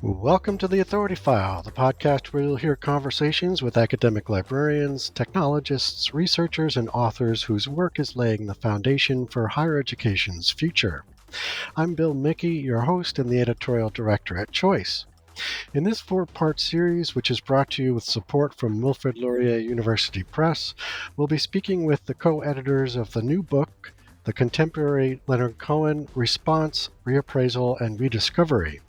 Welcome to the Authority File, the podcast where you'll hear conversations with academic librarians, technologists, researchers, and authors whose work is laying the foundation for higher education's future. I'm Bill Mickey, your host and the editorial director at Choice. In this four-part series, which is brought to you with support from Wilfrid Laurier University Press, we'll be speaking with the co-editors of the new book, The Contemporary Leonard Cohen, Response, Reappraisal, and Rediscovery.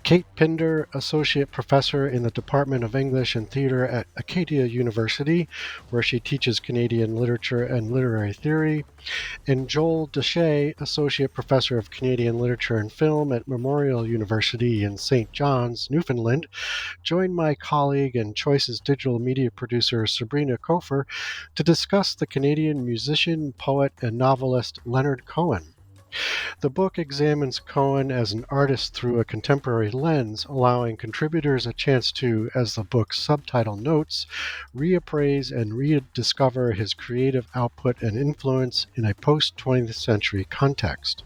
Kate Pinder, Associate Professor in the Department of English and Theatre at Acadia University, where she teaches Canadian Literature and Literary Theory, and Joel Deshay, Associate Professor of Canadian Literature and Film at Memorial University in St. John's, Newfoundland, joined my colleague and Choice's digital media producer Sabrina Kofer to discuss the Canadian musician, poet, and novelist Leonard Cohen. The book examines Cohen as an artist through a contemporary lens, allowing contributors a chance to, as the book's subtitle notes, reappraise and rediscover his creative output and influence in a post-20th century context.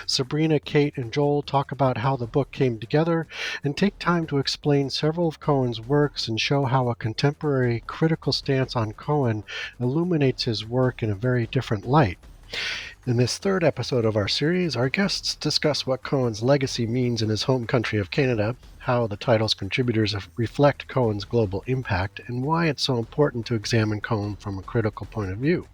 Sabrina, Kate, and Joel talk about how the book came together and take time to explain several of Cohen's works and show how a contemporary critical stance on Cohen illuminates his work in a very different light. In this third episode of our series, our guests discuss what Cohen's legacy means in his home country of Canada, how the title's contributors reflect Cohen's global impact, and why it's so important to examine Cohen from a critical point of view.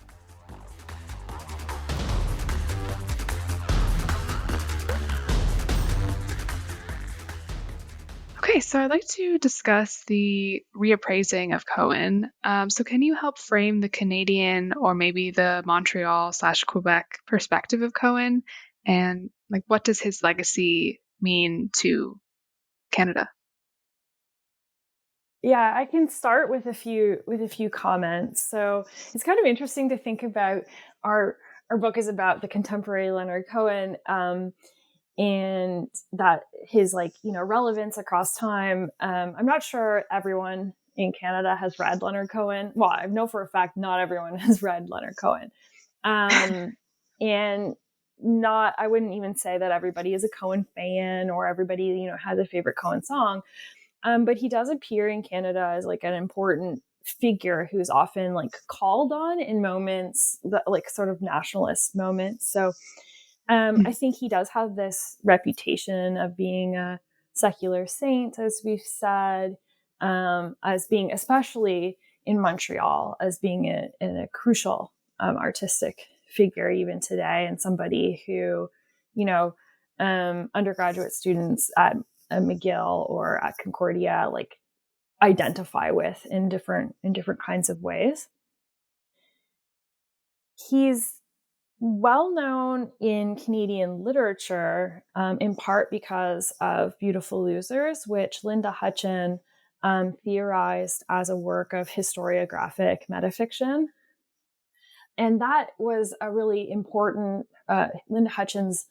Okay, so I'd like to discuss the reappraising of Cohen. So can you help frame the Canadian or maybe the Montreal/Quebec perspective of Cohen, and what does his legacy mean to Canada? Yeah, I can start with a few comments. So it's kind of interesting to think about our book is about the contemporary Leonard Cohen, and that his relevance across time. I'm not sure everyone in Canada has read Leonard Cohen. Well, I know for a fact not everyone has read Leonard Cohen, and I wouldn't even say that everybody is a Cohen fan or everybody has a favorite Cohen song. But he does appear in Canada as an important figure who's often called on in moments that sort of nationalist moments. So I think he does have this reputation of being a secular saint, as we've said, as being, especially in Montreal, as being a crucial artistic figure even today, and somebody who, undergraduate students at McGill or at Concordia identify with in different kinds of ways. He's well known in Canadian literature, in part because of Beautiful Losers, which Linda Hutcheon theorized as a work of historiographic metafiction. And that was a really important, Linda Hutcheon's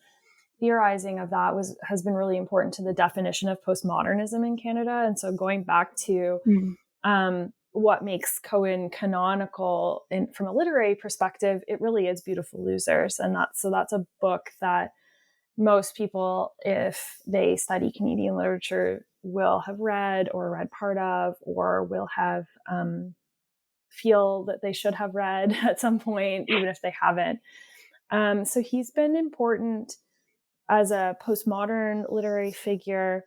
theorizing of that has been really important to the definition of postmodernism in Canada. And so going back to what makes Cohen canonical from a literary perspective, it really is Beautiful Losers. And that's a book that most people, if they study Canadian literature, will have read or read part of, or will have feel that they should have read at some point, even if they haven't. So he's been important as a postmodern literary figure.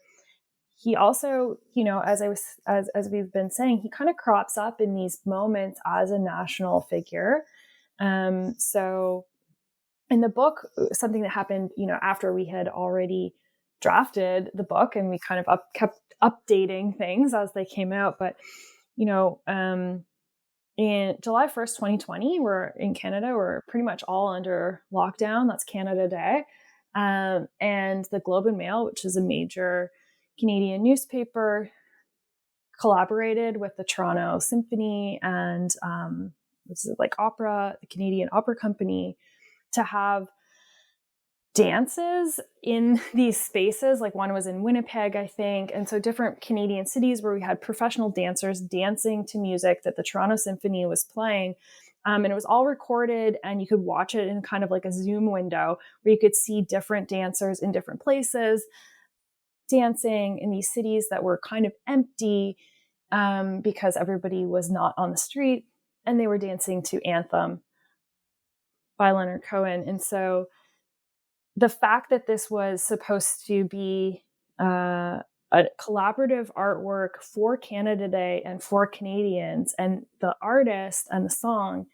He also, as we've been saying, he kind of crops up in these moments as a national figure. So in the book, something that happened, after we had already drafted the book, and we kind of kept updating things as they came out. But, in July 1st, 2020, we're in Canada, we're pretty much all under lockdown. That's Canada Day. And the Globe and Mail, which is a major Canadian newspaper, collaborated with the Toronto Symphony and this is opera, the Canadian Opera Company, to have dances in these spaces. One was in Winnipeg, I think. And so different Canadian cities where we had professional dancers dancing to music that the Toronto Symphony was playing. And it was all recorded, and you could watch it in kind of a Zoom window where you could see different dancers in different places. dancing in these cities that were kind of empty because everybody was not on the street, and they were dancing to Anthem by Leonard Cohen. And so the fact that this was supposed to be a collaborative artwork for Canada Day and for Canadians, and the artist and the song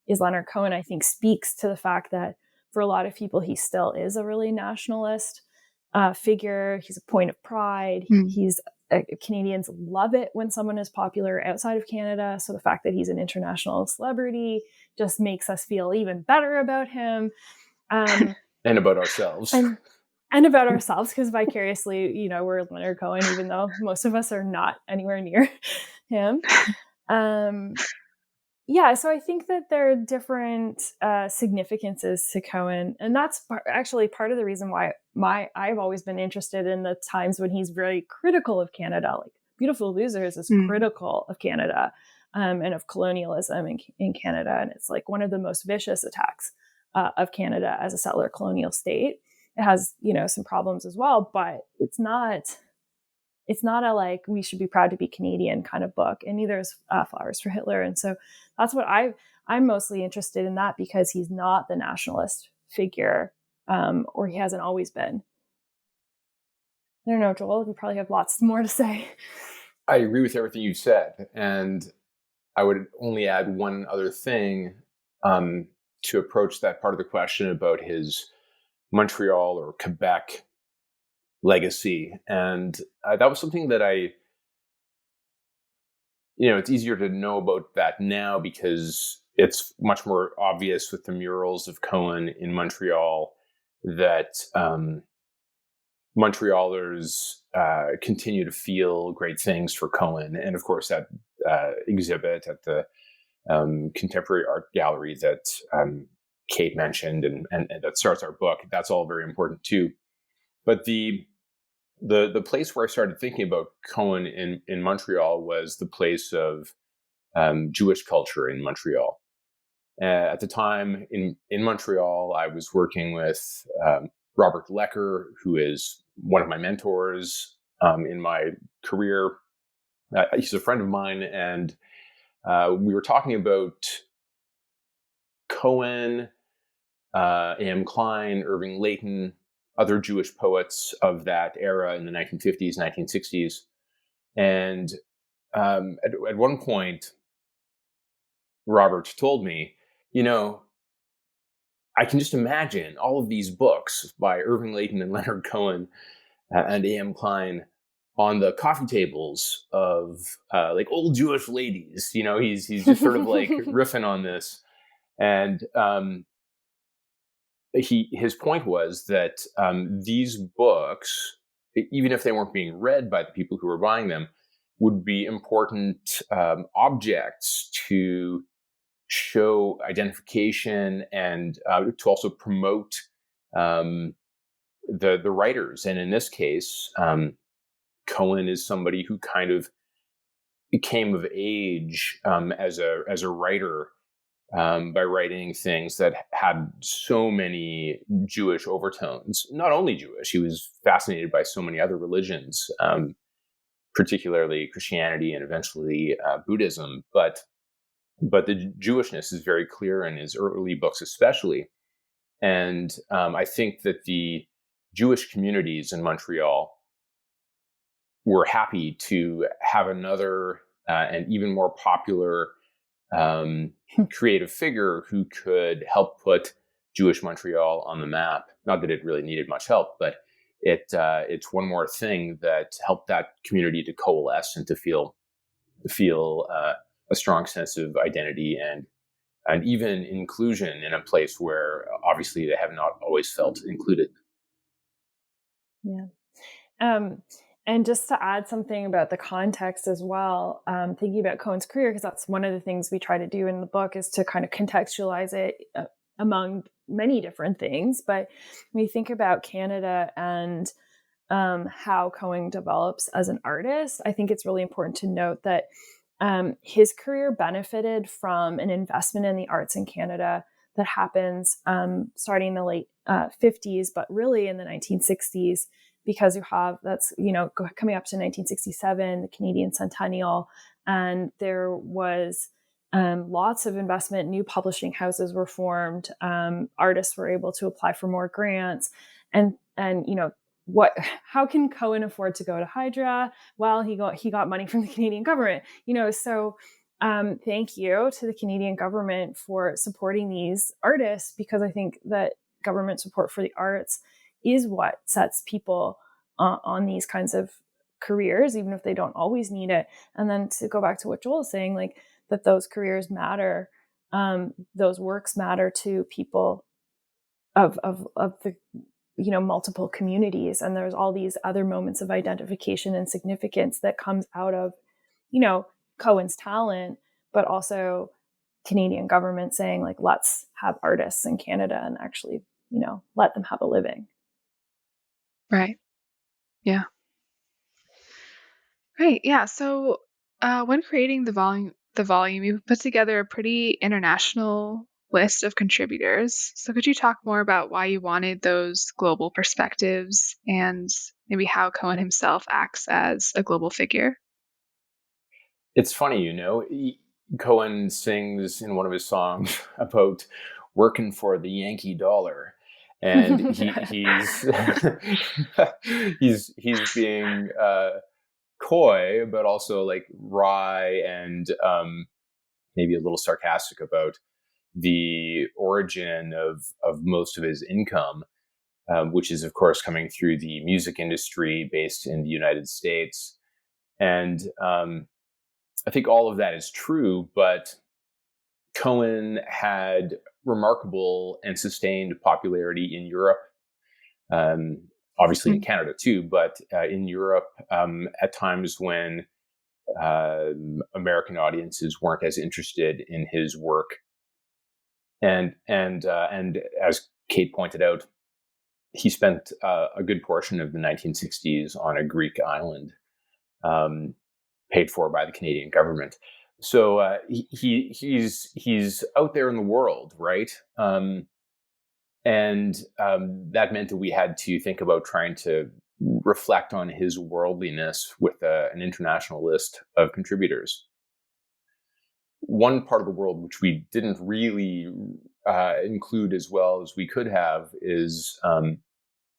is Leonard Cohen, I think speaks to the fact that for a lot of people, he still is a really nationalist figure. He's a point of pride. Canadians love it when someone is popular outside of Canada. So the fact that he's an international celebrity just makes us feel even better about him. And about ourselves. And about ourselves, because vicariously, we're Leonard Cohen, even though most of us are not anywhere near him. So I think that there are different significances to Cohen. And that's actually part of the reason why I've always been interested in the times when he's very critical of Canada. Like Beautiful Losers is critical of Canada and of colonialism in Canada. And it's like one of the most vicious attacks of Canada as a settler colonial state. It has, some problems as well, but it's not a like, we should be proud to be Canadian kind of book. And neither is Flowers for Hitler. And so that's what I'm mostly interested in, that because he's not the nationalist figure, or he hasn't always been. I don't know, Joel, you probably have lots more to say. I agree with everything you said. And I would only add one other thing to approach that part of the question about his Montreal or Quebec legacy. And that was something that it's easier to know about that now because it's much more obvious with the murals of Cohen in Montreal that Montrealers continue to feel great things for Cohen. And of course, that exhibit at the Contemporary Art Gallery that Kate mentioned and that starts our book, that's all very important too. But the place where I started thinking about Cohen in Montreal was the place of Jewish culture in Montreal. At the time in Montreal, I was working with Robert Lecker, who is one of my mentors in my career. He's a friend of mine, and we were talking about Cohen, A.M. Klein, Irving Layton, other Jewish poets of that era in the 1950s, 1960s. And at one point, Robert told me, I can just imagine all of these books by Irving Layton and Leonard Cohen and A.M. Klein on the coffee tables of like old Jewish ladies. He's just sort of like riffing on this. And his point was that these books, even if they weren't being read by the people who were buying them, would be important objects to show identification and to also promote the writers. And in this case, Cohen is somebody who kind of came of age as a writer by writing things that had so many Jewish overtones. Not only Jewish, he was fascinated by so many other religions, particularly Christianity and eventually Buddhism. But the Jewishness is very clear in his early books, especially. And I think that the Jewish communities in Montreal were happy to have another and even more popular creative figure who could help put Jewish Montreal on the map. Not that it really needed much help, but it's one more thing that helped that community to coalesce and to feel a strong sense of identity and even inclusion in a place where obviously they have not always felt included. Yeah. And just to add something about the context as well, thinking about Cohen's career, because that's one of the things we try to do in the book is to kind of contextualize it among many different things. But when you think about Canada and how Cohen develops as an artist, I think it's really important to note that his career benefited from an investment in the arts in Canada that happens starting in the late 50s, but really in the 1960s. because that's coming up to 1967, the Canadian Centennial, and there was lots of investment. New publishing houses were formed. Artists were able to apply for more grants, and how can Cohen afford to go to Hydra? Well, he got money from the Canadian government. So thank you to the Canadian government for supporting these artists, because I think that government support for the arts is what sets people on these kinds of careers, even if they don't always need it. And then to go back to what Joel is saying, like that those careers matter, those works matter to people of the multiple communities, and there's all these other moments of identification and significance that comes out of Cohen's talent, but also Canadian government saying, like, let's have artists in Canada and actually let them have a living. Right. Yeah. Right. Yeah. So when creating the volume, you put together a pretty international list of contributors. So could you talk more about why you wanted those global perspectives and maybe how Cohen himself acts as a global figure? It's funny, Cohen sings in one of his songs about working for the Yankee dollar, and he's he's being coy, but also like wry and maybe a little sarcastic about the origin of most of his income, which is of course coming through the music industry based in the United States. And I think all of that is true, but Cohen had remarkable and sustained popularity in Europe, obviously in Canada too, but in Europe at times when American audiences weren't as interested in his work. And as Kate pointed out, he spent a good portion of the 1960s on a Greek island, paid for by the Canadian government. So he's out there in the world, right? And that meant that we had to think about trying to reflect on his worldliness with an international list of contributors. One part of the world which we didn't really include as well as we could have is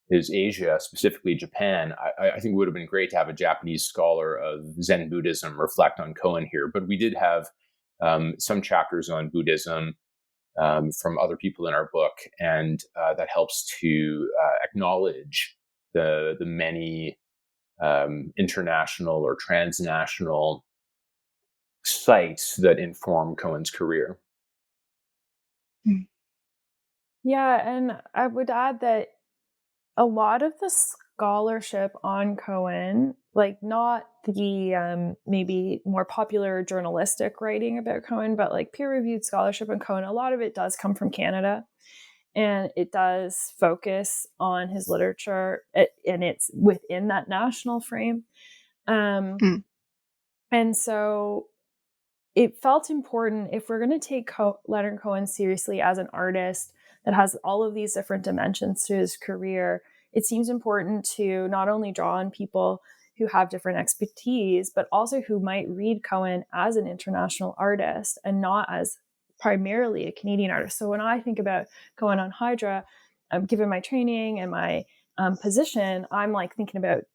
Asia, specifically Japan. I think it would have been great to have a Japanese scholar of Zen Buddhism reflect on Cohen here, but we did have some chapters on Buddhism from other people in our book, and that helps to acknowledge the many international or transnational sites that inform Cohen's career. Yeah, and I would add that a lot of the scholarship on Cohen, like not the maybe more popular journalistic writing about Cohen, but like peer-reviewed scholarship on Cohen, a lot of it does come from Canada, and it does focus on his literature, and it's within that national frame. And so it felt important, if we're going to take Leonard Cohen seriously as an artist that has all of these different dimensions to his career, it seems important to not only draw on people who have different expertise, but also who might read Cohen as an international artist and not as primarily a Canadian artist. So when I think about Cohen on Hydra, given my training and my position, I'm like thinking about,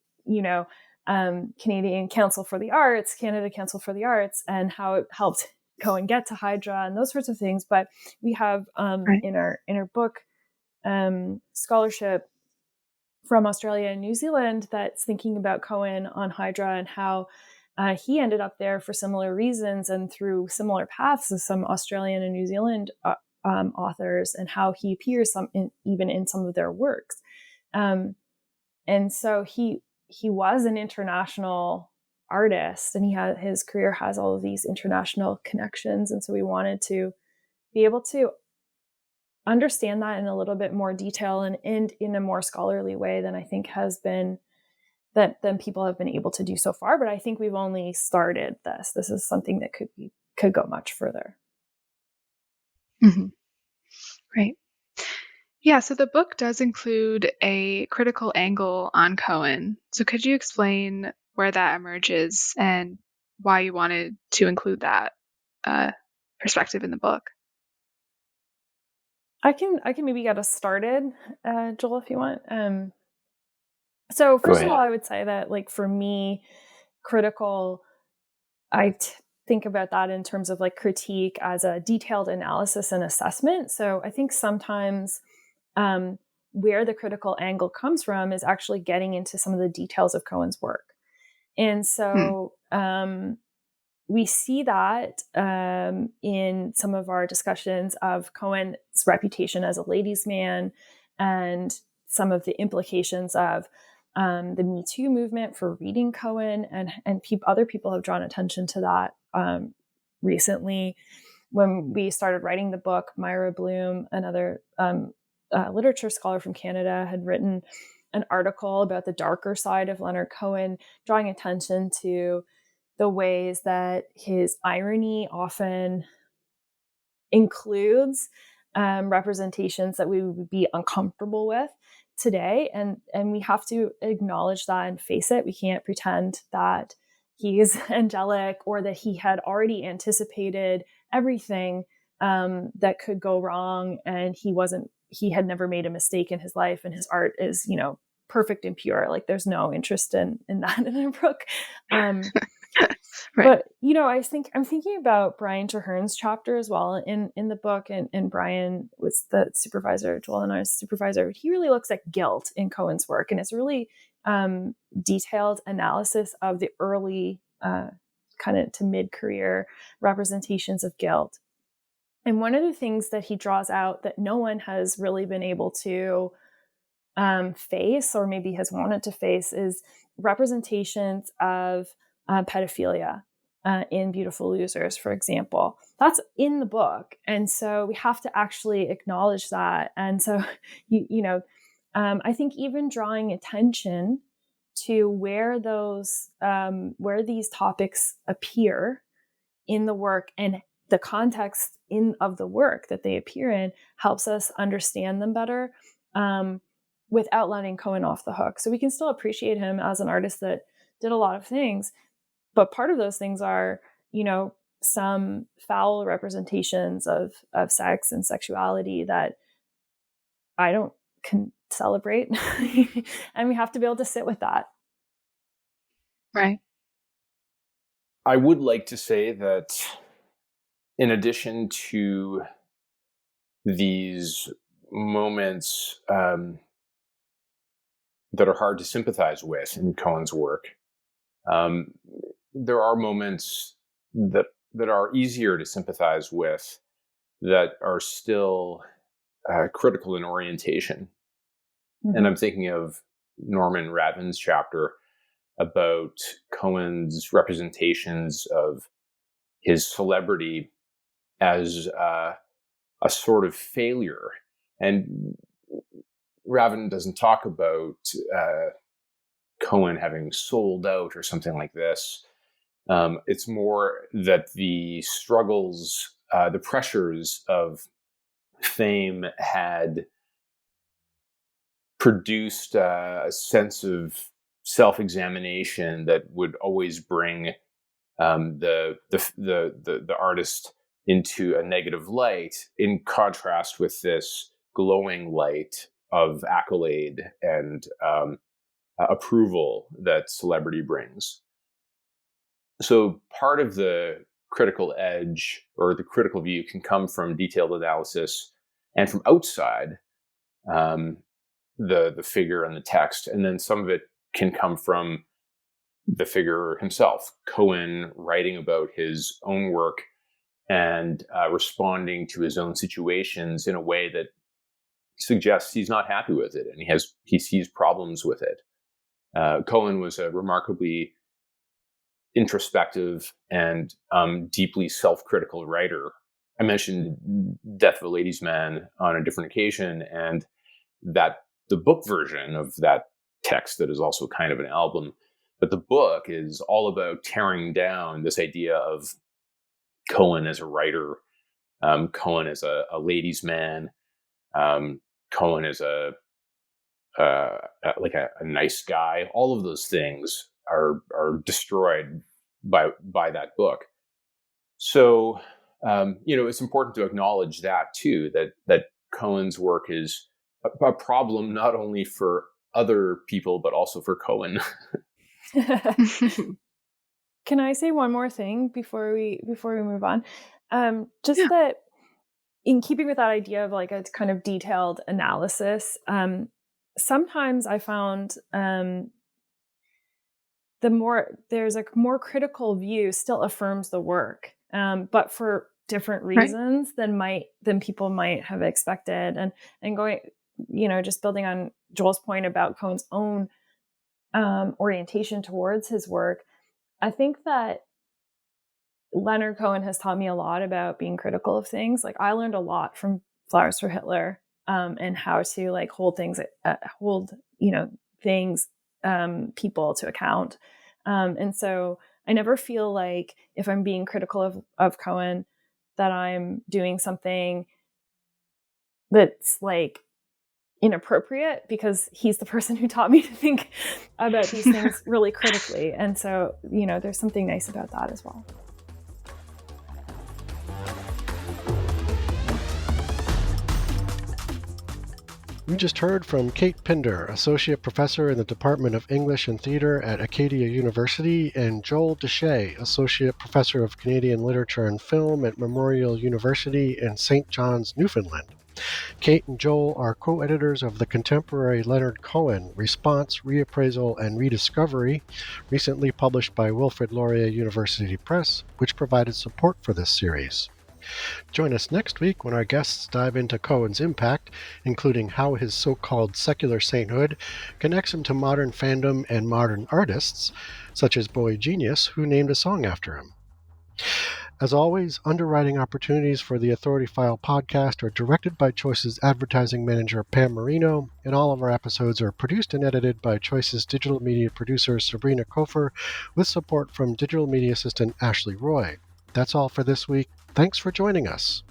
Canadian Council for the Arts, Canada Council for the Arts, and how it helped Cohen get to Hydra and those sorts of things. But we have in our book scholarship from Australia and New Zealand that's thinking about Cohen on Hydra and how he ended up there for similar reasons and through similar paths as some Australian and New Zealand authors, and how he appears even in some of their works. And so he was an international artist, and his career has all of these international connections. And so we wanted to be able to understand that in a little bit more detail and in a more scholarly way than I think than people have been able to do so far. But I think we've only started this. This is something that could go much further. Mm-hmm. Right. Yeah, so the book does include a critical angle on Cohen. So could you explain where that emerges and why you wanted to include that uh, perspective in the book? I can maybe get us started, Joel, if you want. So Go first of all, ahead. I would say that, like, for me, critical, think about that in terms of like critique as a detailed analysis and assessment. So I think sometimes um, where the critical angle comes from is actually getting into some of the details of Cohen's work. And Hmm. so we see that in some of our discussions of Cohen's reputation as a ladies' man and some of the implications of the Me Too movement for reading Cohen, and other people have drawn attention to that recently. When we started writing the book, Myra Bloom, another literature scholar from Canada, had written an article about the darker side of Leonard Cohen, drawing attention to the ways that his irony often includes representations that we would be uncomfortable with today, and we have to acknowledge that and face it. We can't pretend that he's angelic or that he had already anticipated everything that could go wrong, and he had never made a mistake in his life, and his art is, perfect and pure. Like, there's no interest in that in a book. Right. But I'm thinking about Brian Traherne's chapter as well in the book, and Brian was the supervisor, Joel and I's supervisor. He really looks at guilt in Cohen's work, and it's really detailed analysis of the early kind of to mid-career representations of guilt. And one of the things that he draws out that no one has really been able to face, or maybe has wanted to face, is representations of pedophilia in Beautiful Losers, for example. That's in the book. And so we have to actually acknowledge that. And so, I think even drawing attention to where these topics appear in the work and the context of the work that they appear in helps us understand them better. Without letting Cohen off the hook. So we can still appreciate him as an artist that did a lot of things. But part of those things are, some foul representations of sex and sexuality that I don't can celebrate. And we have to be able to sit with that. Right. I would like to say that in addition to these moments that are hard to sympathize with in Cohen's work, there are moments that are easier to sympathize with, that are still critical in orientation. Mm-hmm. And I'm thinking of Norman Ravin's chapter about Cohen's representations of his celebrity as a sort of failure. And Ravin doesn't talk about Cohen having sold out or something like this. It's more that the struggles, the pressures of fame had produced a sense of self-examination that would always bring the artist into a negative light, in contrast with this glowing light of accolade and approval that celebrity brings. So part of the critical edge or the critical view can come from detailed analysis and from outside the figure and the text, and then some of it can come from the figure himself, Cohen writing about his own work and responding to his own situations in a way that suggests he's not happy with it, and he sees problems with it. Cohen was a remarkably introspective and deeply self-critical writer. I mentioned Death of a Ladies' Man on a different occasion, and that the book version of that text that is also kind of an album, but the book is all about tearing down this idea of Cohen as a writer, Cohen as a ladies' man, Cohen is like a nice guy. All of those things are destroyed by that book. So it's important to acknowledge that too, that Cohen's work is a problem not only for other people but also for Cohen. Can I say one more thing before we move on? Yeah. That in keeping with that idea of like a kind of detailed analysis, sometimes I found there's a more critical view still affirms the work, but for different Right. reasons than people might have expected. And going, just building on Joel's point about Cohen's own orientation towards his work, I think that Leonard Cohen has taught me a lot about being critical of things. Like I learned a lot from Flowers for Hitler, and how to like hold things, people to account. And so I never feel like if I'm being critical of Cohen that I'm doing something that's like inappropriate, because he's the person who taught me to think about these things really critically. And so, there's something nice about that as well. We just heard from Kate Pinder, Associate Professor in the Department of English and Theatre at Acadia University, and Joel Deshay, Associate Professor of Canadian Literature and Film at Memorial University in St. John's, Newfoundland. Kate and Joel are co-editors of the contemporary Leonard Cohen, Response, Reappraisal, and Rediscovery, recently published by Wilfrid Laurier University Press, which provided support for this series. Join us next week when our guests dive into Cohen's impact, including how his so-called secular sainthood connects him to modern fandom and modern artists, such as Boy Genius, who named a song after him. As always, underwriting opportunities for the Authority File podcast are directed by Choice's advertising manager, Pam Marino, and all of our episodes are produced and edited by Choice's digital media producer, Sabrina Kofer, with support from digital media assistant Ashley Roy. That's all for this week. Thanks for joining us.